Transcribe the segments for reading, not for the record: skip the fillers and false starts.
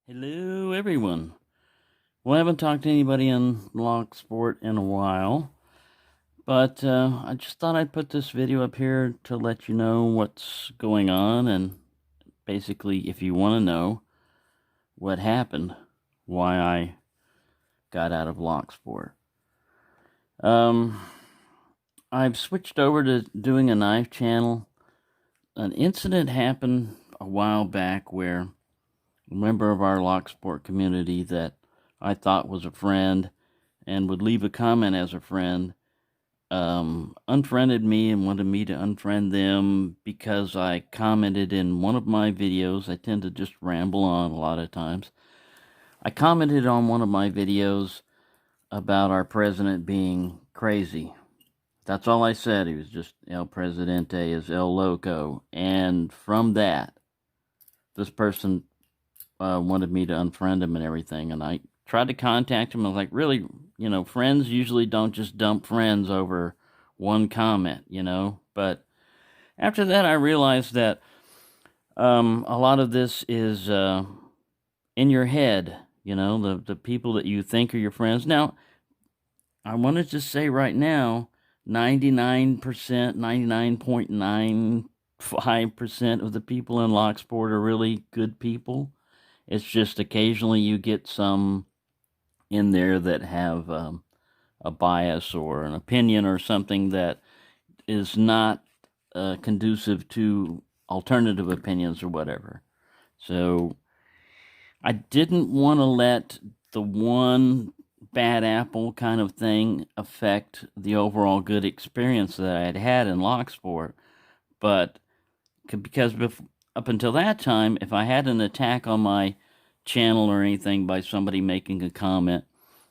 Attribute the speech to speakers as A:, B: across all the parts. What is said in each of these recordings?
A: Hello, everyone. Well, I haven't talked to anybody on Locksport in a while, but I just thought I'd put this video up here to let you know what's going on, and basically, if you want to know what happened, why I got out of Locksport. Um, I've switched over to doing a knife channel. An incident happened a while back where a member of our Locksport community that I thought was a friend and would leave a comment as a friend, unfriended me and wanted me to unfriend them because I commented in one of my videos. I tend to just ramble on a lot of times. I commented on one of my videos about our president being crazy. That's all I said. He was just El Presidente is El Loco. And from that, this person wanted me to unfriend him and everything. And I tried to contact him. I was like, really, friends usually don't just dump friends over one comment. But after that, I realized that a lot of this is in your head, the people that you think are your friends. Now, I want to just say right now, 99%, 99.95% of the people in Locksport are really good people. It's just occasionally you get some in there that have a bias or an opinion or something that is not conducive to alternative opinions or whatever. So I didn't want to let the one bad apple kind of thing affect the overall good experience that I had had in Locksport. But because up until that time, if I had an attack on my channel or anything by somebody making a comment,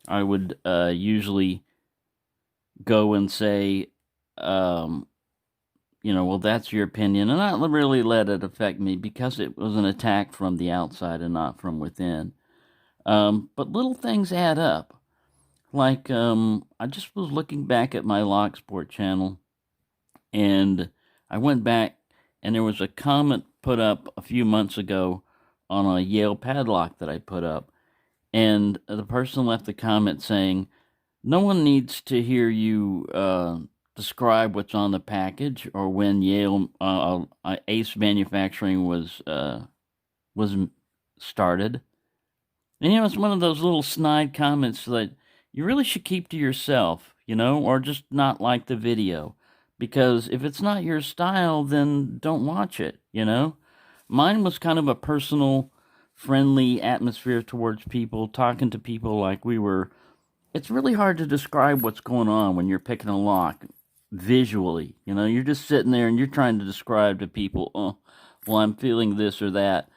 A: I would usually go and say, well, that's your opinion, and not really let it affect me because it was an attack from the outside and not from within. But little things add up. Like, I just was looking back at my Locksport channel, and I went back, and there was a comment put up a few months ago on a Yale padlock that I put up, and the person left a comment saying, no one needs to hear you describe what's on the package or when Yale Ace Manufacturing was started. And it's one of those little snide comments that you really should keep to yourself, or just not like the video. Because if it's not your style, then don't watch it. Mine was kind of a personal, friendly atmosphere towards people, talking to people like we were. It's really hard to describe what's going on when you're picking a lock visually. You're just sitting there and you're trying to describe to people, oh, well, I'm feeling this or that.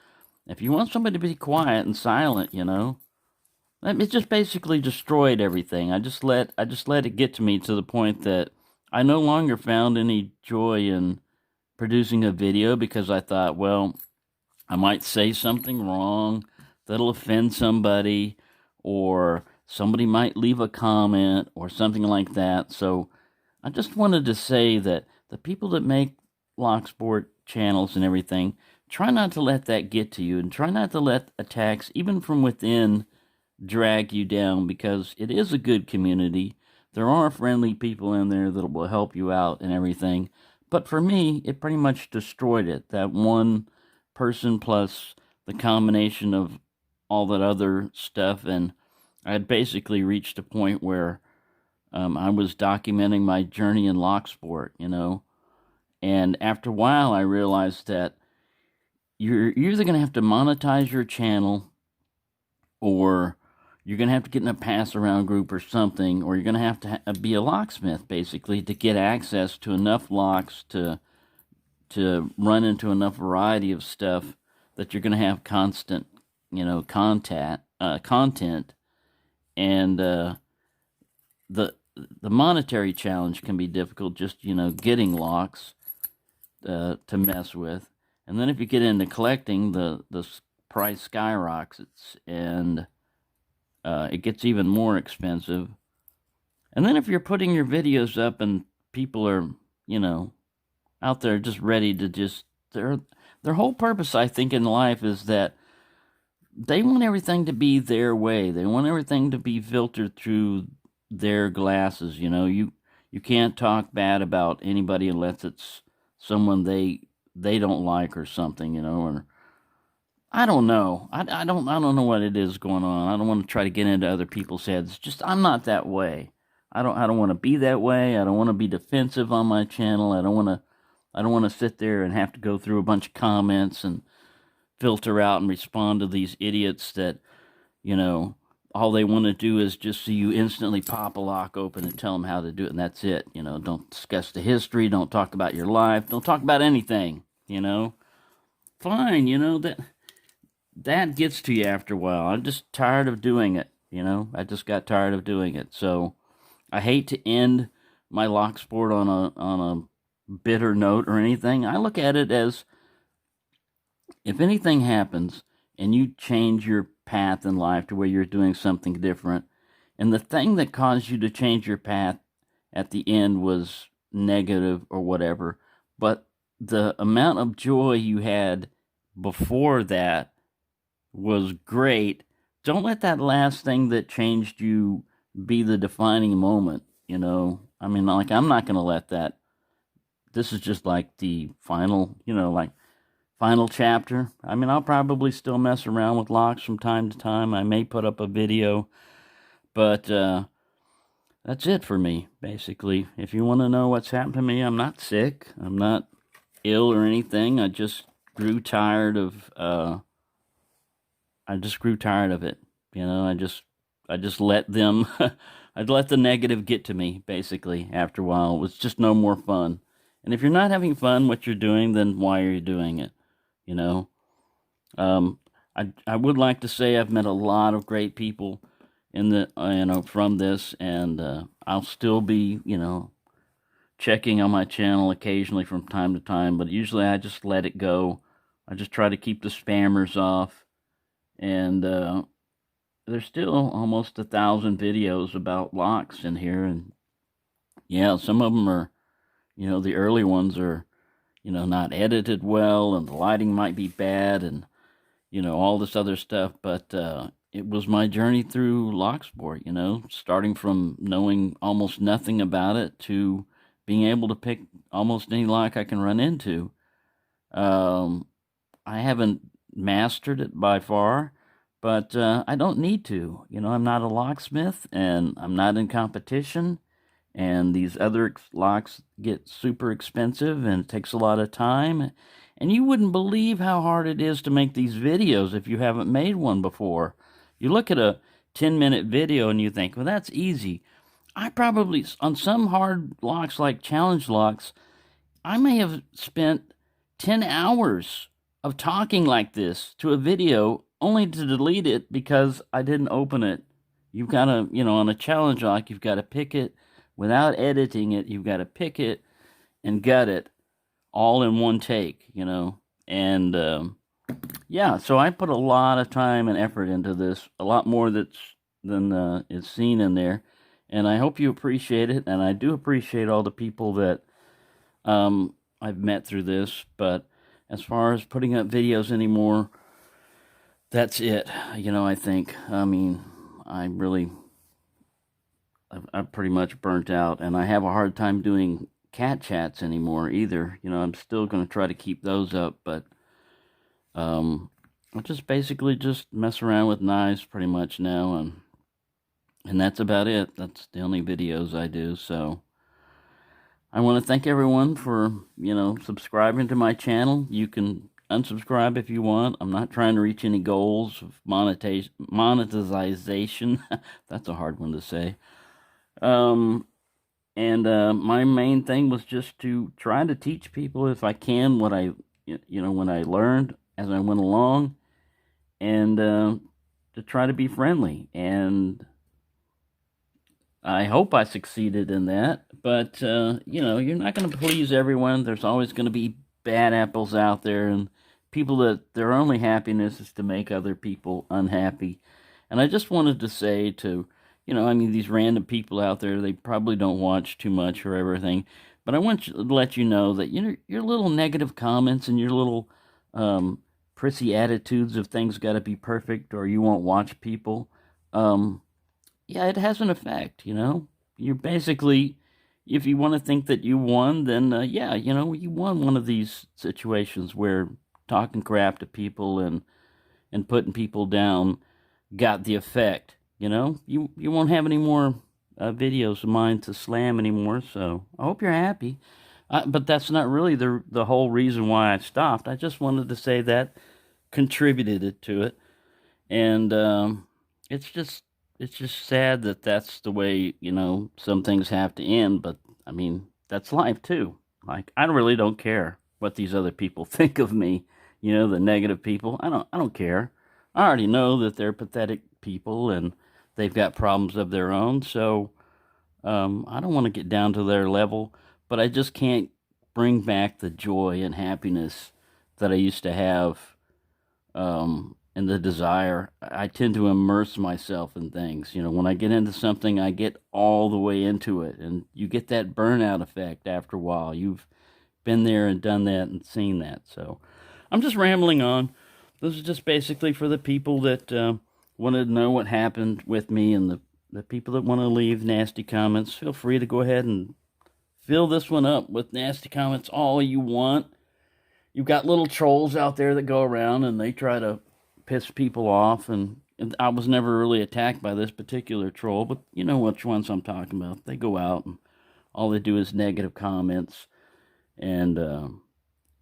A: If you want somebody to be quiet and silent, it just basically destroyed everything. I just let it get to me to the point that I no longer found any joy in producing a video because I thought, well, I might say something wrong that'll offend somebody, or somebody might leave a comment or something like that. So I just wanted to say that the people that make Locksport channels and everything, try not to let that get to you, and try not to let attacks, even from within, drag you down, because it is a good community. There are friendly people in there that will help you out and everything. But for me, it pretty much destroyed it. That one person plus the combination of all that other stuff, and I had basically reached a point where I was documenting my journey in Locksport, and after a while I realized that you're either going to have to monetize your channel, or you're going to have to get in a pass-around group or something, or you're going to have to be a locksmith, basically, to get access to enough locks to run into enough variety of stuff that you're going to have constant, content, and the monetary challenge can be difficult, just getting locks to mess with, and then if you get into collecting, the price skyrockets, and it gets even more expensive. And then if you're putting your videos up and people are out there just ready to their whole purpose, I think, in life is that they want everything to be their way. They want everything to be filtered through their glasses. You can't talk bad about anybody unless it's someone they don't like or something. Or I don't know. I don't know what it is going on. I don't want to try to get into other people's heads. Just I'm not that way. I don't want to be that way. I don't want to be defensive on my channel. I don't want to sit there and have to go through a bunch of comments and filter out and respond to these idiots that, you know, all they want to do is just see you instantly pop a lock open and tell them how to do it, and that's it. Don't discuss the history, don't talk about your life, don't talk about anything. Fine, that gets to you after a while. I'm just tired of doing it, I just got tired of doing it. So I hate to end my Locksport on a bitter note or anything. I look at it as, if anything happens and you change your path in life to where you're doing something different, and the thing that caused you to change your path at the end was negative or whatever, but the amount of joy you had before that was great, don't let that last thing that changed you be the defining moment. I mean, like, I'm not going to let that. This is just like the final, final chapter. I mean, I'll probably still mess around with locks from time to time. I may put up a video, but that's it for me, basically. If you want to know what's happened to me, I'm not sick. I'm not ill or anything. I just grew tired of it. I just let them I'd let the negative get to me, basically. After a while, it was just no more fun. And if you're not having fun what you're doing, then why are you doing it? you know. I would like to say I've met a lot of great people in the from this, and I'll still be checking on my channel occasionally from time to time, but usually I just let it go. I just try to keep the spammers off, and there's still almost 1,000 videos about locks in here, and yeah, some of them are, the early ones are, not edited well, and the lighting might be bad, and all this other stuff, but it was my journey through Locksport, starting from knowing almost nothing about it to being able to pick almost any lock I can run into. I haven't mastered it by far, but I don't need to. I'm not a locksmith, and I'm not in competition, and these other locks get super expensive, and it takes a lot of time. And you wouldn't believe how hard it is to make these videos if you haven't made one before. You look at a 10-minute video and you think, well, that's easy. I probably, on some hard locks like challenge locks, I may have spent 10 hours of talking like this to a video only to delete it because I didn't open it. You've got to, on a challenge lock, you've got to pick it without editing it. You've got to pick it and gut it all in one take, and yeah, so I put a lot of time and effort into this, a lot more than is seen in there, and I hope you appreciate it, and I do appreciate all the people that I've met through this. But as far as putting up videos anymore, that's it. I think, I'm pretty much burnt out, and I have a hard time doing cat chats anymore either. I'm still going to try to keep those up, but I'll just basically just mess around with knives pretty much now, and that's about it. That's the only videos I do. So I want to thank everyone for subscribing to my channel. You can unsubscribe if you want. I'm not trying to reach any goals of monetization. That's a hard one to say. And my main thing was just to try to teach people, if I can, what when I learned as I went along, and to try to be friendly. And I hope I succeeded in that. But, you're not going to please everyone. There's always going to be bad apples out there, and people that their only happiness is to make other people unhappy. And I just wanted to say to these random people out there, they probably don't watch too much or everything, but I want to let you know that your little negative comments and your little prissy attitudes of things got to be perfect or you won't watch people. Um, yeah, it has an effect, you know. You're basically, if you want to think that you won, then yeah, you know, you won one of these situations where talking crap to people and putting people down got the effect. You know, you won't have any more videos of mine to slam anymore. So I hope you're happy. But that's not really the whole reason why I stopped. I just wanted to say that contributed to it, and it's just it's just sad that that's the way, you know, some things have to end. But I mean, that's life too. Like, I really don't care what these other people think of me. You know, the negative people. I don't care. I already know that they're pathetic people and they've got problems of their own. So I don't want to get down to their level, but I just can't bring back the joy and happiness that I used to have, and the desire. I tend to immerse myself in things. You know, when I get into something, I get all the way into it, and you get that burnout effect after a while. You've been there and done that and seen that. So I'm just rambling on. This is just basically for the people that wanted to know what happened with me, and the people that want to leave nasty comments. Feel free to go ahead and fill this one up with nasty comments all you want. You've got little trolls out there that go around and they try to piss people off, and I was never really attacked by this particular troll, but you know which ones I'm talking about. They go out and all they do is negative comments and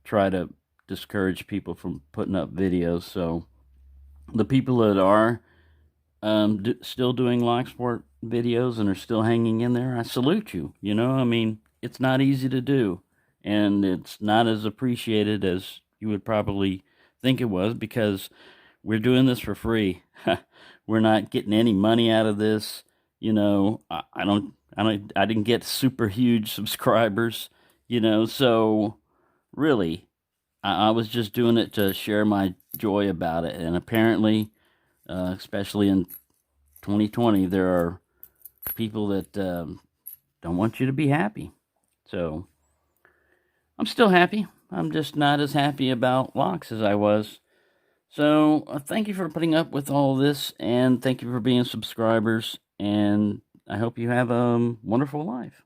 A: try to discourage people from putting up videos. So the people that are still doing Locksport videos and are still hanging in there, I salute you. You know, I mean, it's not easy to do, and it's not as appreciated as you would probably think it was, because we're doing this for free. We're not getting any money out of this. You know, I didn't get super huge subscribers. You know, so really, I was just doing it to share my joy about it, and apparently, especially in 2020, there are people that don't want you to be happy. So I'm still happy. I'm just not as happy about locks as I was. So thank you for putting up with all this, and thank you for being subscribers, and I hope you have a wonderful life.